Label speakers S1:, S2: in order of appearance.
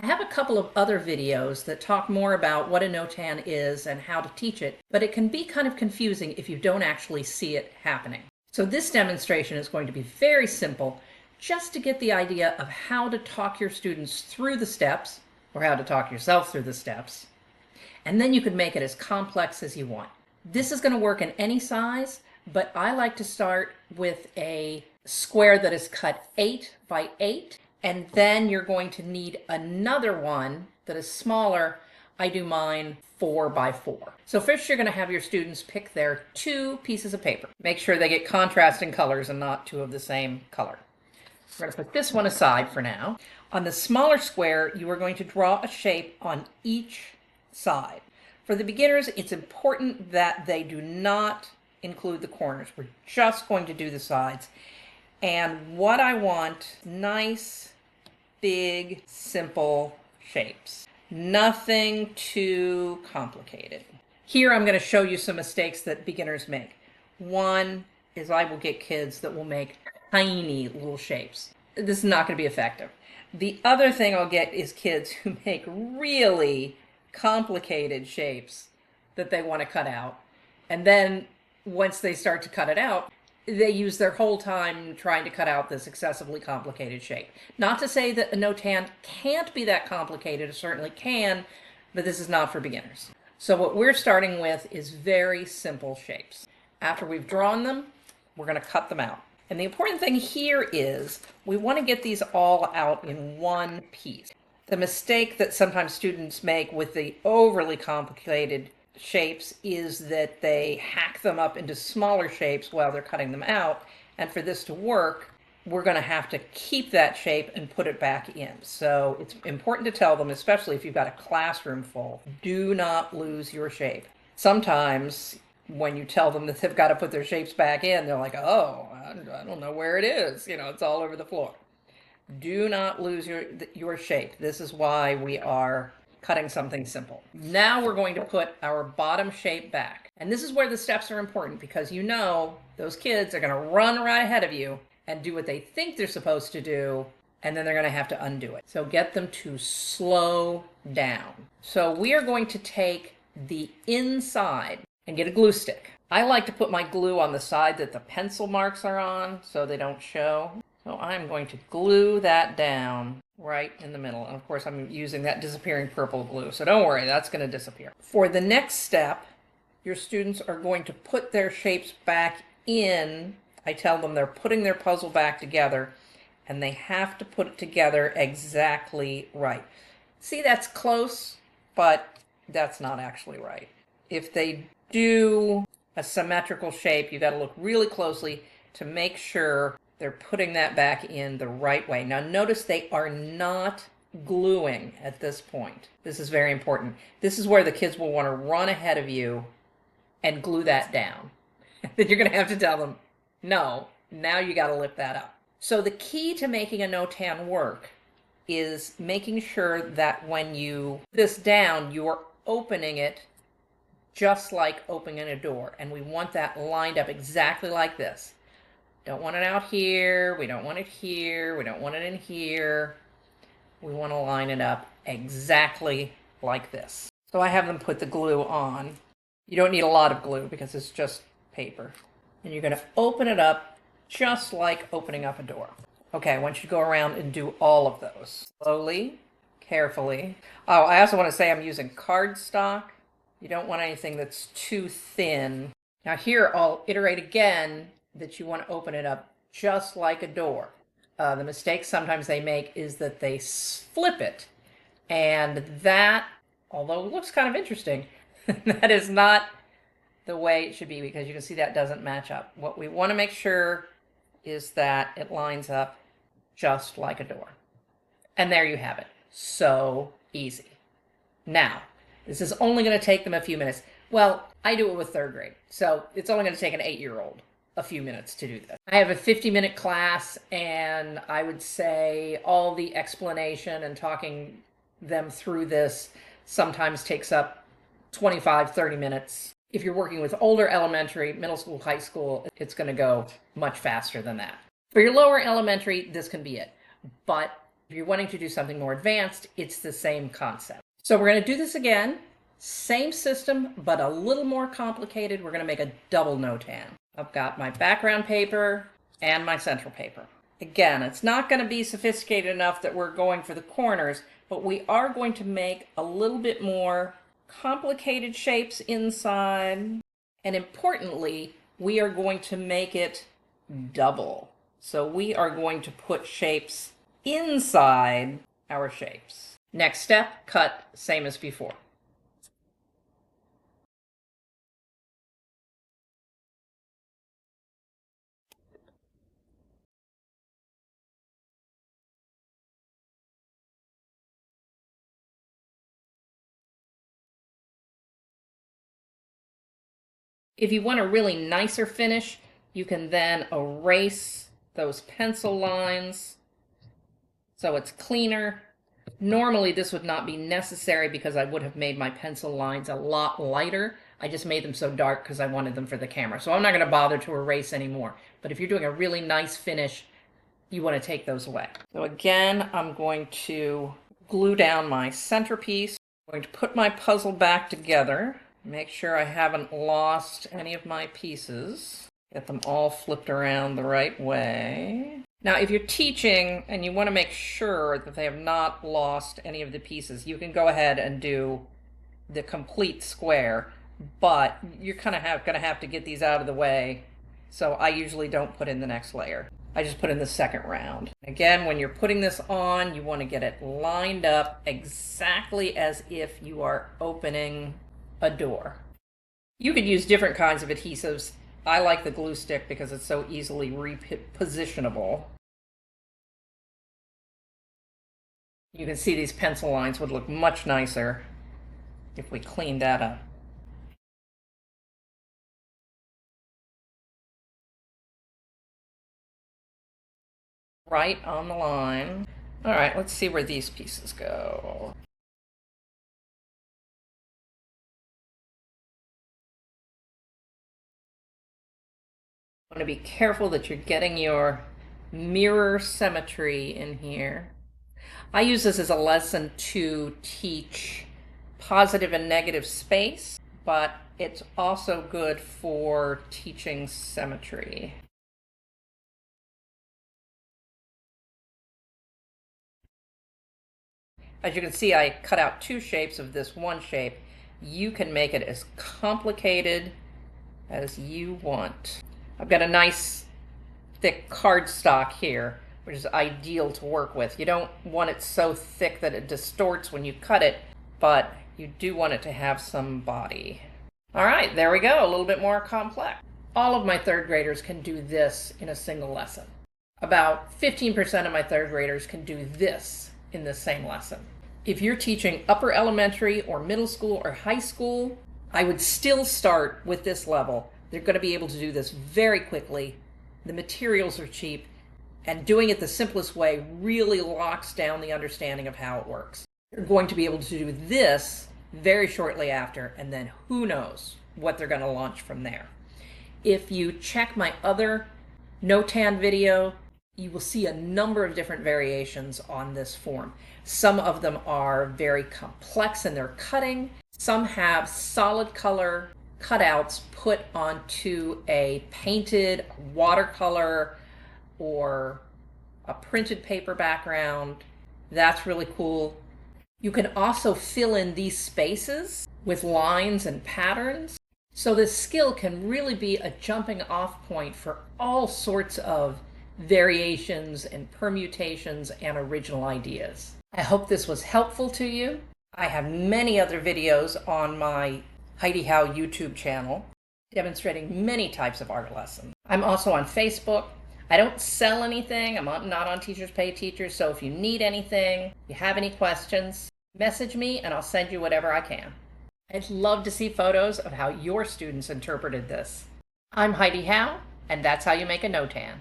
S1: I have a couple of other videos that talk more about what a NOTAN is and how to teach it, but it can be kind of confusing if you don't actually see it happening. So this demonstration is going to be very simple, just to get the idea of how to talk your students through the steps, or how to talk yourself through the steps, and then you can make it as complex as you want. This is going to work in any size, but I like to start with a square that is cut 8 by 8, and then you're going to need another one that is smaller. I do mine 4 by 4. So first you're going to have your students pick their 2 pieces of paper. Make sure they get contrasting colors and not 2 of the same color. We're going to put this one aside for now. On the smaller square, you are going to draw a shape on each side. For the beginners, it's important that they do not include the corners. We're just going to do the sides. And what I want, nice, big, simple shapes. Nothing too complicated. Here I'm going to show you some mistakes that beginners make. One is I will get kids that will make tiny little shapes. This is not going to be effective. The other thing I'll get is kids who make really complicated shapes that they want to cut out. And then once they start to cut it out, they use their whole time trying to cut out this excessively complicated shape. Not to say that a NOTAN can't be that complicated, it certainly can, but this is not for beginners. So what we're starting with is very simple shapes. After we've drawn them, we're going to cut them out. And the important thing here is we want to get these all out in one piece. The mistake that sometimes students make with the overly complicated shapes is that they hack them up into smaller shapes while they're cutting them out. And for this to work, we're going to have to keep that shape and put it back in. So it's important to tell them, especially if you've got a classroom full, do not lose your shape. Sometimes when you tell them that they've got to put their shapes back in, they're like, oh, I don't know where it is. You know, it's all over the floor. Do not lose your shape. This is why we are cutting something simple. Now we're going to put our bottom shape back. And this is where the steps are important, because you know those kids are going to run right ahead of you and do what they think they're supposed to do, and then they're going to have to undo it. So get them to slow down. So we are going to take the inside and get a glue stick. I like to put my glue on the side that the pencil marks are on so they don't show. So I'm going to glue that down right in the middle. And of course I'm using that disappearing purple glue. So don't worry, that's going to disappear. For the next step, your students are going to put their shapes back in. I tell them they're putting their puzzle back together, and they have to put it together exactly right. See, that's close, but that's not actually right. If they do a symmetrical shape, you got to look really closely to make sure they're putting that back in the right way. Now notice they are not gluing at this point. This is very important. This is where the kids will want to run ahead of you and glue that down. Then you're going to have to tell them, no, now you got to lift that up. So the key to making a NOTAN work is making sure that when you put this down, you're opening it just like opening a door. And we want that lined up exactly like this. Don't want it out here, we don't want it here, we don't want it in here. We want to line it up exactly like this. So I have them put the glue on. You don't need a lot of glue because it's just paper. And you're going to open it up just like opening up a door. Okay, I want you to go around and do all of those. Slowly, carefully. Oh, I also want to say I'm using cardstock. You don't want anything that's too thin. Now here I'll iterate again that you want to open it up just like a door. The mistake sometimes they make is that they flip it. And that, although it looks kind of interesting, that is not the way it should be, because you can see that doesn't match up. What we want to make sure is that it lines up just like a door. And there you have it. So easy. Now, this is only going to take them a few minutes. Well, I do it with third grade, so it's only going to take an 8-year-old a few minutes to do this. I have a 50-minute class, and I would say all the explanation and talking them through this sometimes takes up 25, 30 minutes. If you're working with older elementary, middle school, high school, it's going to go much faster than that. For your lower elementary, this can be it. But If you're wanting to do something more advanced, it's the same concept. So we're going to do this again. Same system, but a little more complicated. We're going to make a double Notan. I've got my background paper and my central paper. Again, it's not going to be sophisticated enough that we're going for the corners, but we are going to make a little bit more complicated shapes inside. And importantly, we are going to make it double. So we are going to put shapes inside our shapes. Next step, cut, same as before. If you want a really nicer finish, you can then erase those pencil lines so it's cleaner. Normally this would not be necessary because I would have made my pencil lines a lot lighter. I just made them so dark because I wanted them for the camera. So I'm not going to bother to erase anymore. But if you're doing a really nice finish, you want to take those away. So again, I'm going to glue down my centerpiece. I'm going to put my puzzle back together. Make sure I haven't lost any of my pieces. Get them all flipped around the right way. Now, if you're teaching and you want to make sure that they have not lost any of the pieces, you can go ahead and do the complete square, but you're kind of going to have to get these out of the way. So I usually don't put in the next layer. I just put in the second round. Again, when you're putting this on, you want to get it lined up exactly as if you are opening a door. You could use different kinds of adhesives. I like the glue stick because it's so easily repositionable. You can see these pencil lines would look much nicer if we cleaned that up. Right on the line. All right, let's see where these pieces go. Want to be careful that you're getting your mirror symmetry in here. I use this as a lesson to teach positive and negative space, but it's also good for teaching symmetry. As you can see, I cut out two shapes of this one shape. You can make it as complicated as you want. I've got a nice thick cardstock here, which is ideal to work with. You don't want it so thick that it distorts when you cut it, but you do want it to have some body. All right, there we go, a little bit more complex. All of my third graders can do this in a single lesson. About 15% of my third graders can do this in the same lesson. If you're teaching upper elementary or middle school or high school, I would still start with this level. They're going to be able to do this very quickly. The materials are cheap, and doing it the simplest way really locks down the understanding of how it works. You're going to be able to do this very shortly after, and then who knows what they're going to launch from there. If you check my other Notan video, you will see a number of different variations on this form. Some of them are very complex in their cutting. Some have solid color cutouts put onto a painted watercolor or a printed paper background. That's really cool. You can also fill in these spaces with lines and patterns. So this skill can really be a jumping off point for all sorts of variations and permutations and original ideas. I hope this was helpful to you. I have many other videos on my Heidi How YouTube channel demonstrating many types of art lessons. I'm also on Facebook. I don't sell anything. I'm not on Teachers Pay Teachers, so if you need anything, if you have any questions, message me and I'll send you whatever I can. I'd love to see photos of how your students interpreted this. I'm Heidi How, and that's how you make a Notan.